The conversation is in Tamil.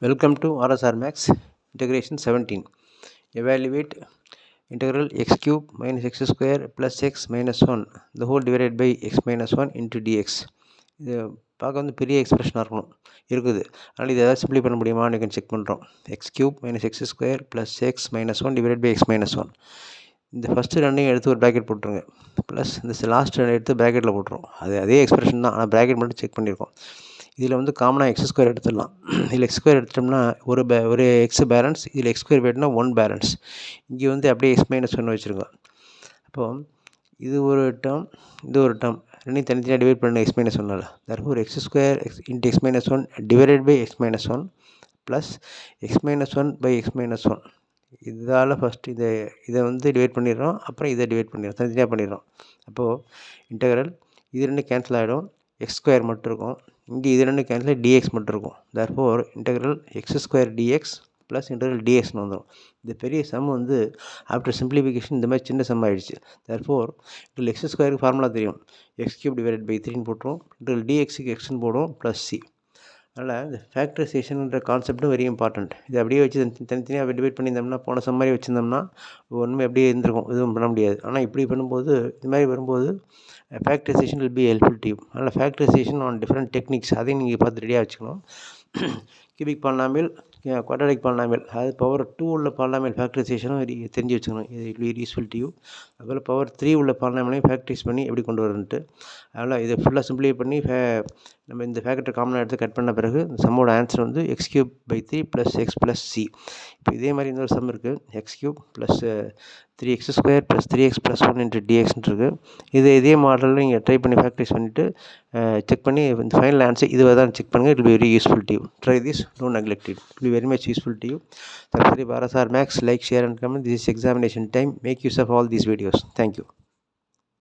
Welcome to RSR Max Integration 17. Evaluate integral x cube minus x square plus x minus 1 the whole divided by x minus 1 into dx. இது பார்க்க வந்து பெரிய எக்ஸ்பிரஷனாக இருக்குது. அதனால் இதை எதாவது சிம்பிளை பண்ண முடியுமான்னு செக் பண்ணுறோம். X cube minus x square plus x minus 1 divide by x minus 1. இந்த ஃபஸ்ட்டு ரெண்டையும் எடுத்து ஒரு ப்ராக்கெட் போட்டுருங்க. ப்ளஸ் இந்த லாஸ்ட் ரெண்டு எடுத்து ப்ராக்கெட்டில் போட்டுரும். அதே எக்ஸ்பிரஷன் தான், ஆனால் ப்ராக்கெட் மட்டும் செக் பண்ணியிருக்கோம். இதில் வந்து காமனாக எக்ஸ் ஸ்கொயர் எடுத்துடலாம். இதில் எக்ஸ் ஸ்கொயர் எடுத்துட்டோம்னா ஒரு எக்ஸ் பேலன்ஸ், இதில் எக்ஸ் ஸ்கொயர் போய்ட்டுனா 1 பேலன்ஸ். இங்கே வந்து அப்படியே எக்ஸ் மைனஸ் 1 வச்சுருக்கோம். அப்போது இது ஒரு டேர்ம், இது ஒரு டேர்ம், ரெண்டையும் தனித்தனியாக டிவைட் பண்ண x minus 1. Therefore x square into x minus 1 divided by x minus 1 plus x minus 1 by x minus 1. இதால் ஃபஸ்ட்டு இதை வந்து டிவைட் பண்ணிடுறோம், அப்புறம் இதை டிவைட் பண்ணிடுறோம், தனித்தனியாக பண்ணிடுறோம். அப்போது இன்டெக்ரல் இது ரெண்டு கேன்சல் ஆகிடும், எக்ஸ் ஸ்கொயர் மட்டும் இருக்கும். இங்கே இது ரெண்டு கேன்சல் டிஎக்ஸ் மட்டும் இருக்கும். Therefore integral x square dx plus integral டிஎக்ஸ்னு வந்துடும். இந்த பெரிய சம் வந்து ஆஃப்டர் சிம்பிளிஃபிகேஷன் இந்த மாதிரி சின்ன சம் ஆகிடுச்சு. தர்ஃபோர் இதில் எக்ஸ் ஸ்கொயருக்கு ஃபார்முலா தெரியும், எக்ஸ் கியூப் டிவைட் பை 3ன்னு போட்டுரும். இன்டெக்ரல் டிஎக்ஸுக்கு எக்ஸ்ன்னு போடும் ப்ளஸ் சி. அதனால் இந்த ஃபேக்டரைசேஷன்ன்ற கான்செப்ட்டும் வெரி இம்பார்ட்டண்ட். இது அப்படியே வச்சு தனித்தனியாக டிவைட் பண்ணியிருந்தோம்னா, போன சம் மாதிரி வச்சுருந்தோம்னா ஒன்றுமே அப்படியே இருந்திருக்கும், எதுவும் பண்ண முடியாது. ஆனால் இப்படி பண்ணும்போது, இது மாதிரி வரும்போது factorisation will be helpful to you. அதனால் ஃபேக்டரைசேஷன் ஆன் டிஃப்ரெண்ட் டெக்னிக்ஸ், அதையும் நீங்கள் பார்த்து ரெடியாக வச்சுக்கணும். கியூபிக் பாலினாமியல், குவாட்ராட்டிக் பாலினாமியல், அதாவது பவர் 2 உள்ள பாலினாமியல் ஃபேக்டரைசேஷனும் தெரிஞ்சு வச்சுக்கணும். இது it very useful to you. அதுபோல் பவர் 3 உள்ள பாலினாமியலையும் ஃபேக்டரைஸ் பண்ணி எப்படி கொண்டு வரணுன்ட்டு. அதனால் இதை ஃபுல்லாக சிம்பிளை பண்ணி நம்ம இந்த ஃபேக்டர் காமனாக எடுத்து கட் பண்ண பிறகு இந்த சம்மோட ஆன்சர் வந்து x cube by 3 plus x plus c. இப்போ இதே மாதிரி இன்னொரு சம் இருக்குது, x cube plus 3x square plus 3x plus 1 into டிஎக்ஸ்ன்னு இருக்குது. இதே மாடலில் நீங்கள் ட்ரை பண்ணி ஃபேக்டரைஸ் பண்ணிவிட்டு செக் பண்ணி இந்த ஃபைனல் ஆன்சர் இதுவாக தான் செக் பண்ணுங்கள். It will be very useful to you. Try this, don't neglect it. It will be very much useful to you. Subscribe RSR Max, like, share and comment. This is examination time. Make use of all these videos. Thank you.